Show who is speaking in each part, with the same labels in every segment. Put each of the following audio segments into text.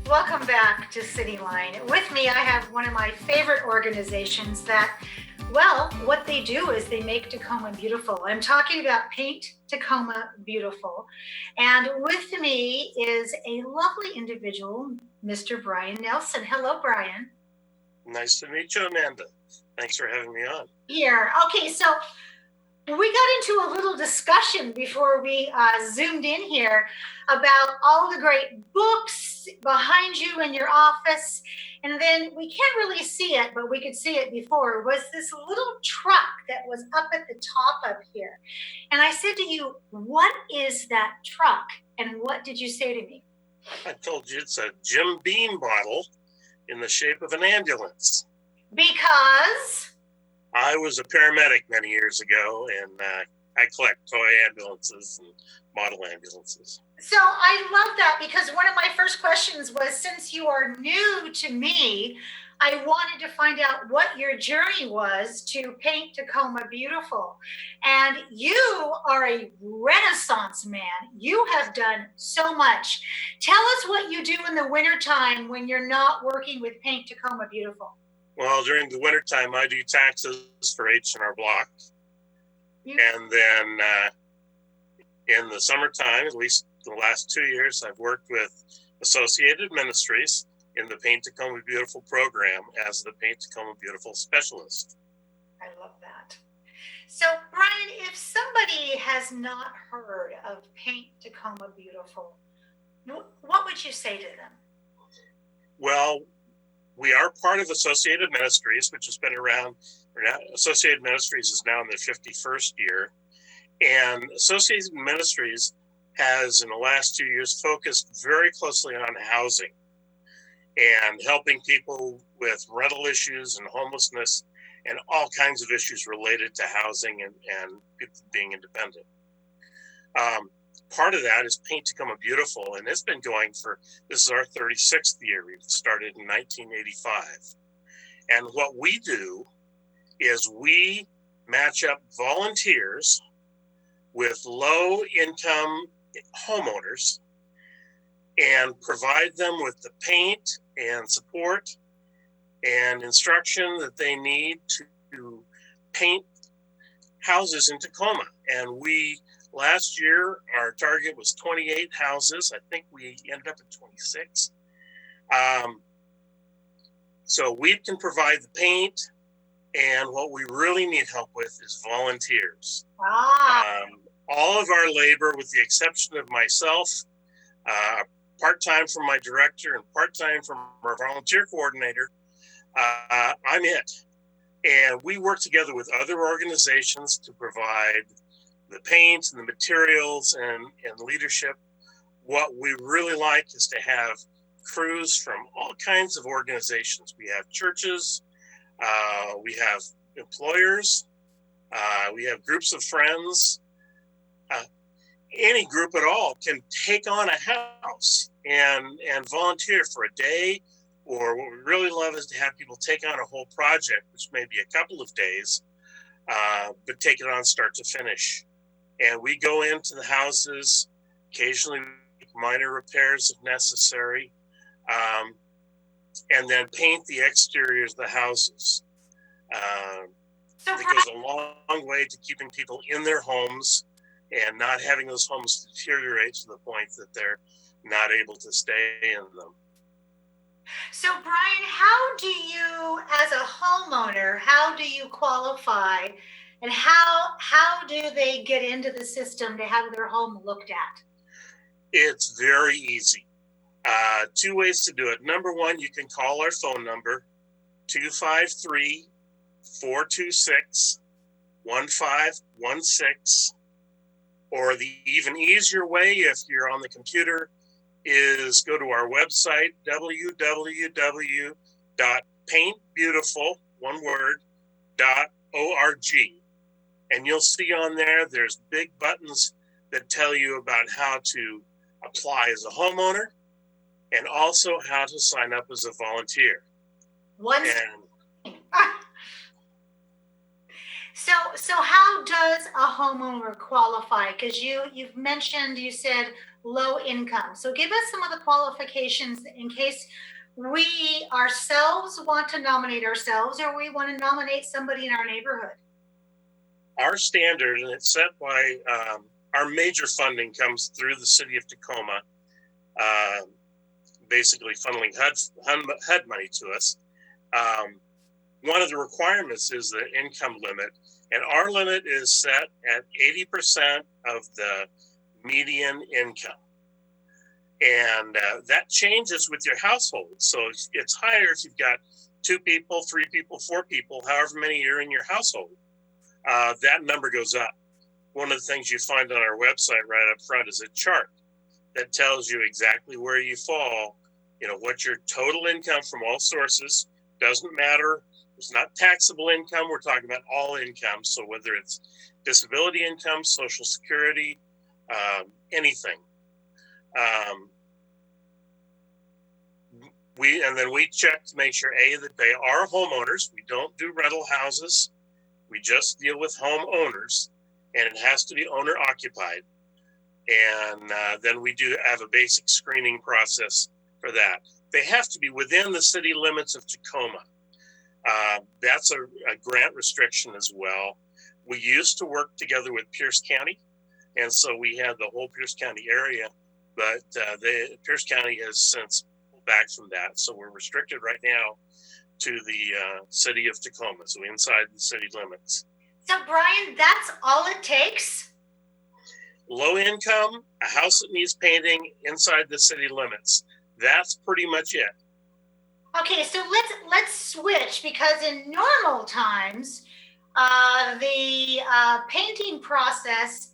Speaker 1: Welcome back to City Line. With me, I have one of my favorite organizations that, well, what they do is they make Tacoma beautiful. I'm talking about Paint Tacoma Beautiful. And with me is a lovely individual, Mr. Brian Nelson. Hello, Brian.
Speaker 2: Nice to meet you, Amanda. Thanks for having me on.
Speaker 1: Here. Okay, so we got into a little discussion before we zoomed in here about all the great books behind you in your office. And then we can't really see it, but we could see it before, was this little truck that was up at the top up here. And I said to you, what is that truck? And what did you say to me?
Speaker 2: I told you it's a Jim Beam bottle in the shape of an ambulance.
Speaker 1: Because?
Speaker 2: I was a paramedic many years ago, and I collect toy ambulances and model ambulances.
Speaker 1: So I love that, because one of my first questions was, since you are new to me, I wanted to find out what your journey was to Paint Tacoma Beautiful. And you are a Renaissance man. You have done so much. Tell us what you do in the wintertime when you're not working with Paint Tacoma Beautiful.
Speaker 2: Well, during the wintertime, I do taxes for H&R Block. And then in the summertime, at least the last 2 years, I've worked with Associated Ministries in the Paint Tacoma Beautiful program as the Paint Tacoma Beautiful Specialist.
Speaker 1: I love that. So, Brian, if somebody has not heard of Paint Tacoma Beautiful, what would you say to them?
Speaker 2: Well, we are part of Associated Ministries, which has been around. Associated Ministries is now in their 51st year. And Associated Ministries has, in the last 2 years, focused very closely on housing and helping people with rental issues and homelessness and all kinds of issues related to housing and people being independent. Part of that is Paint Tacoma Beautiful, and it's been going this is our 36th year. We started in 1985. And what we do is we match up volunteers with low-income homeowners and provide them with the paint and support and instruction that they need to paint houses in Tacoma. And last year, our target was 28 houses. I think we ended up at 26. So we can provide the paint, and what we really need help with is volunteers. All of our labor, with the exception of myself, part-time from my director and part-time from our volunteer coordinator, I'm it. And we work together with other organizations to provide the paints and the materials and leadership. What we really like is to have crews from all kinds of organizations. We have churches, we have employers, we have groups of friends. Any group at all can take on a house and volunteer for a day, or what we really love is to have people take on a whole project, which may be a couple of days, but take it on start to finish. And we go into the houses, occasionally make minor repairs if necessary, and then paint the exteriors of the houses. It goes a long way to keeping people in their homes and not having those homes deteriorate to the point that they're not able to stay in them.
Speaker 1: So, Brian, how do you, as a homeowner, how do you qualify, and how do they get into the system to have their home looked at?
Speaker 2: It's very easy. 2 ways to do it. Number one, you can call our phone number, 253-426-1516. Or the even easier way, if you're on the computer, is go to our website, www.paintbeautiful.org. And you'll see on there's big buttons that tell you about how to apply as a homeowner and also how to sign up as a volunteer.
Speaker 1: So how does a homeowner qualify? Because you've mentioned, you said low income. So give us some of the qualifications in case we ourselves want to nominate ourselves or we want to nominate somebody in our neighborhood.
Speaker 2: Our standard, and it's set by our major funding comes through the city of Tacoma, basically funneling HUD money to us. One of the requirements is the income limit, and our limit is set at 80% of the median income. And that changes with your household. So it's higher if you've got 2 people, 3 people, 4 people, however many are in your household. That number goes up. One of the things you find on our website right up front is a chart that tells you exactly where you fall, what your total income from all sources. Doesn't matter. It's not taxable income. We're talking about all income. So whether it's disability income, Social Security, anything. We check to make sure, that they are homeowners. We don't do rental houses. We just deal with homeowners, and it has to be owner occupied. And then we do have a basic screening process for that. They have to be within the city limits of Tacoma. That's a grant restriction as well. We used to work together with Pierce County, and so we had the whole Pierce County area, but Pierce County has since pulled back from that. So we're restricted right now to the city of Tacoma, so inside the city limits.
Speaker 1: So Brian, that's all it takes?
Speaker 2: Low income, a house that needs painting inside the city limits. That's pretty much it.
Speaker 1: Okay, so let's switch, because in normal times, the painting process,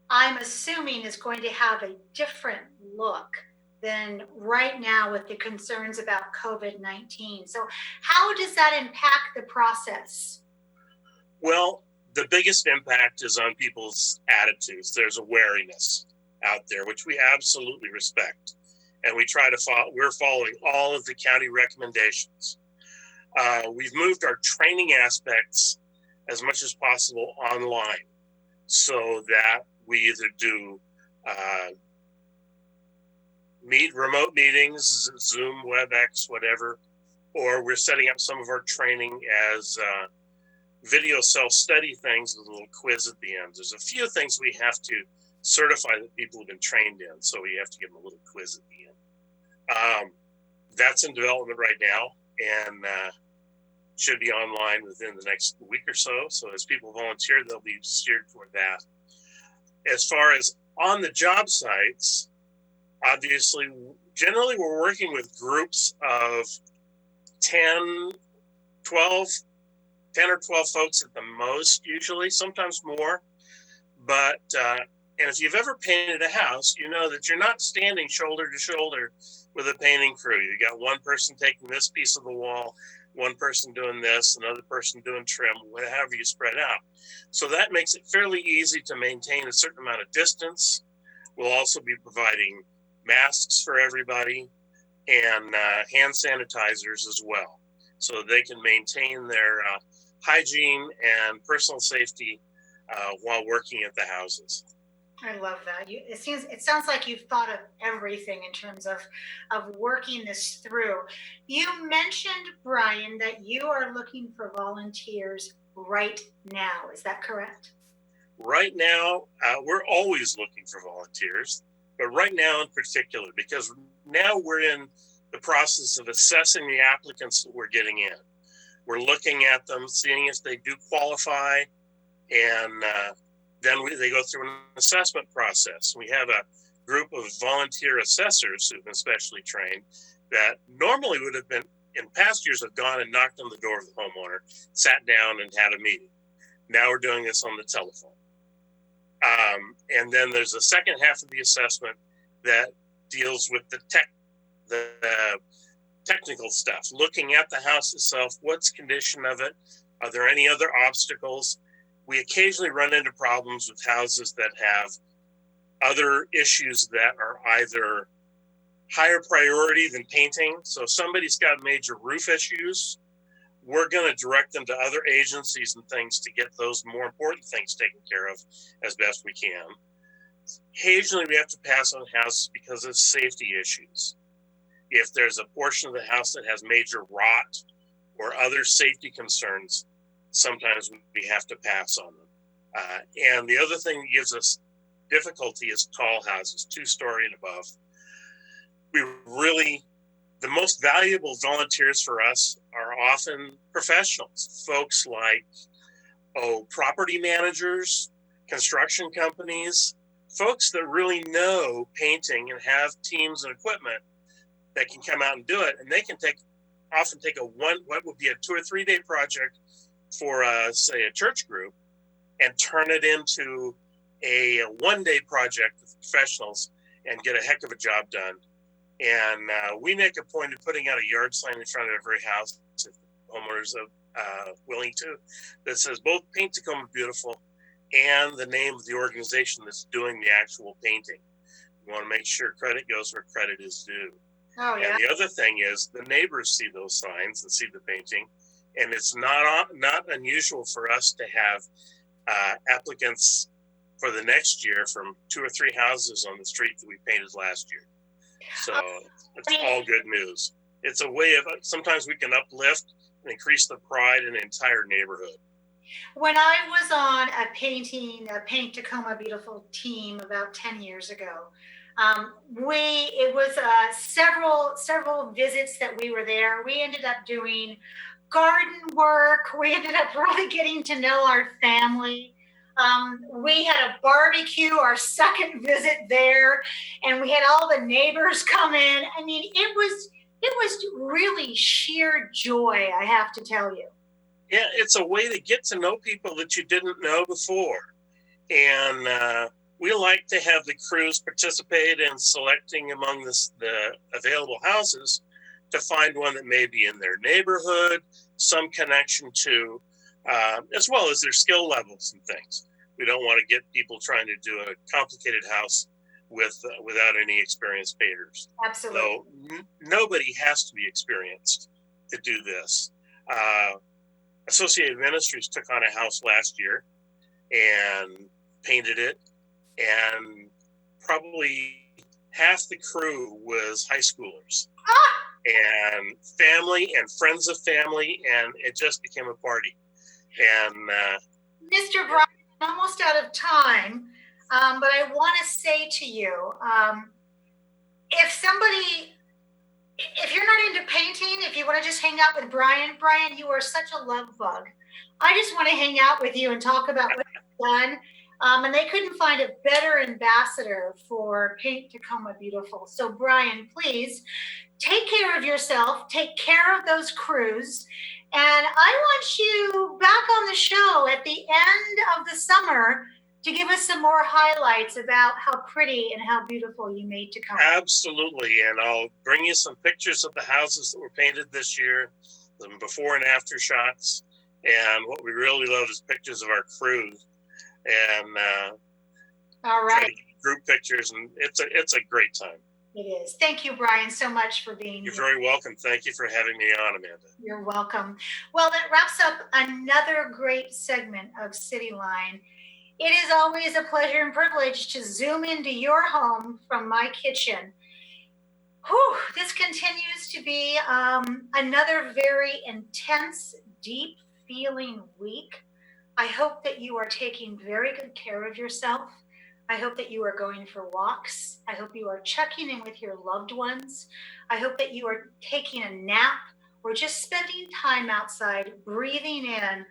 Speaker 1: I'm assuming, is going to have a different look than right now with the concerns about COVID-19. So how does that impact the process?
Speaker 2: Well, the biggest impact is on people's attitudes. There's a wariness out there, which we absolutely respect. And we try to follow, we're following all of the county recommendations. We've moved our training aspects as much as possible online, so that we either do remote meetings, Zoom, WebEx, whatever, or we're setting up some of our training as video self-study things with a little quiz at the end. There's a few things we have to certify that people have been trained in, so we have to give them a little quiz at the end. That's in development right now, and should be online within the next week or so. So as people volunteer, they'll be steered toward that. As far as on the job sites, obviously, generally we're working with groups of 10 or 12 folks at the most, usually, sometimes more. But and if you've ever painted a house, you know that you're not standing shoulder to shoulder with a painting crew. You got one person taking this piece of the wall, one person doing this, another person doing trim, whatever you spread out. So that makes it fairly easy to maintain a certain amount of distance. We'll also be providing masks for everybody and hand sanitizers as well, so they can maintain their hygiene and personal safety while working at the houses.
Speaker 1: I love that. It sounds like you've thought of everything in terms of working this through. You mentioned, Brian, that you are looking for volunteers right now. Is that correct?
Speaker 2: Right now, we're always looking for volunteers, but right now in particular, because now we're in the process of assessing the applicants that we're getting in. We're looking at them, seeing if they do qualify, and then they go through an assessment process. We have a group of volunteer assessors who've been specially trained that normally would have been, in past years, have gone and knocked on the door of the homeowner, sat down and had a meeting. Now we're doing this on the telephone. And then there's a second half of the assessment that deals with the technical stuff, looking at the house itself, what's condition of it, are there any other obstacles? We occasionally run into problems with houses that have other issues that are either higher priority than painting. So if somebody's got major roof issues, we're going to direct them to other agencies and things to get those more important things taken care of as best we can. Occasionally, we have to pass on houses because of safety issues. If there's a portion of the house that has major rot or other safety concerns, sometimes we have to pass on them. And the other thing that gives us difficulty is tall houses, 2-story and above. The most valuable volunteers for us are often professionals, folks like, property managers, construction companies, folks that really know painting and have teams and equipment that can come out and do it. And they can often take what would be a 2 or 3 day project for, say, a church group and turn it into a 1 day project with professionals and get a heck of a job done. And we make a point of putting out a yard sign in front of every house, if homeowners are willing to, that says both Paint Tacoma Beautiful and the name of the organization that's doing the actual painting. We want to make sure credit goes where credit is due.
Speaker 1: Oh, yeah.
Speaker 2: And the other thing is the neighbors see those signs and see the painting, and it's not unusual for us to have applicants for the next year from 2 or 3 houses on the street that we painted last year. So it's all good news. It's a way of, sometimes we can uplift and increase the pride in an entire neighborhood.
Speaker 1: When I was on a Paint Tacoma Beautiful team about 10 years ago, it was several visits that we were there. We ended up doing garden work. We ended up really getting to know our family. We had a barbecue, our second visit there, and we had all the neighbors come in. I mean, it was really sheer joy, I have to tell you.
Speaker 2: Yeah, it's a way to get to know people that you didn't know before. And we like to have the crews participate in selecting among the available houses to find one that may be in their neighborhood, some connection to, as well as their skill levels and things. We don't want to get people trying to do a complicated house without any experienced painters.
Speaker 1: Absolutely.
Speaker 2: So nobody has to be experienced to do this. Associated Ministries took on a house last year and painted it, and probably half the crew was high schoolers and family and friends of family, and it just became a party. And
Speaker 1: Mr. Brian, I'm almost out of time, but I want to say to you, if you're not into painting, if you want to just hang out with Brian, you are such a love bug. I just want to hang out with you and talk about what you've done. And they couldn't find a better ambassador for Paint Tacoma Beautiful. So Brian, please take care of yourself, take care of those crews. And I want you back on the show at the end of the summer to give us some more highlights about how pretty and how beautiful you made Tacoma.
Speaker 2: Absolutely. And I'll bring you some pictures of the houses that were painted this year, some before and after shots. And what we really love is pictures of our crews. And
Speaker 1: all right,
Speaker 2: group pictures, and it's a great time.
Speaker 1: It is. Thank you, Brian, so much for being
Speaker 2: here. You're very welcome. Thank you for having me on, Amanda.
Speaker 1: You're welcome. Well, that wraps up another great segment of City Line. It is always a pleasure and privilege to zoom into your home from my kitchen. Whew, this continues to be another very intense, deep feeling week. I hope that you are taking very good care of yourself. I hope that you are going for walks. I hope you are checking in with your loved ones. I hope that you are taking a nap or just spending time outside, breathing in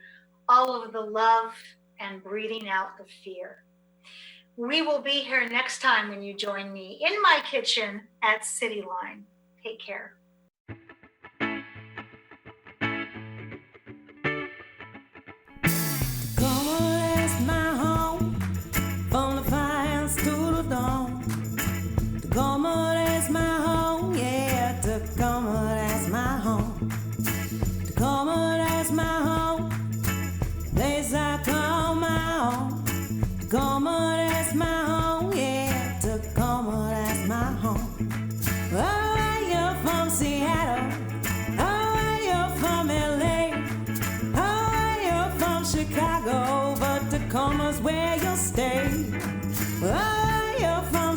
Speaker 1: all of the love and breathing out the fear. We will be here next time when you join me in my kitchen at City Line. Take care.
Speaker 3: Tacoma, that's my home, yeah, Tacoma, that's my home. Tacoma, that's my home, place I call my own. Tacoma, that's my home, yeah, Tacoma, that's my home. Oh, you're from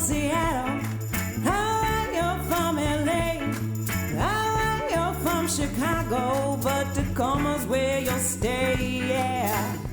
Speaker 3: Seattle, how you're from LA, how you're from Chicago, but Tacoma's where you'll stay, yeah.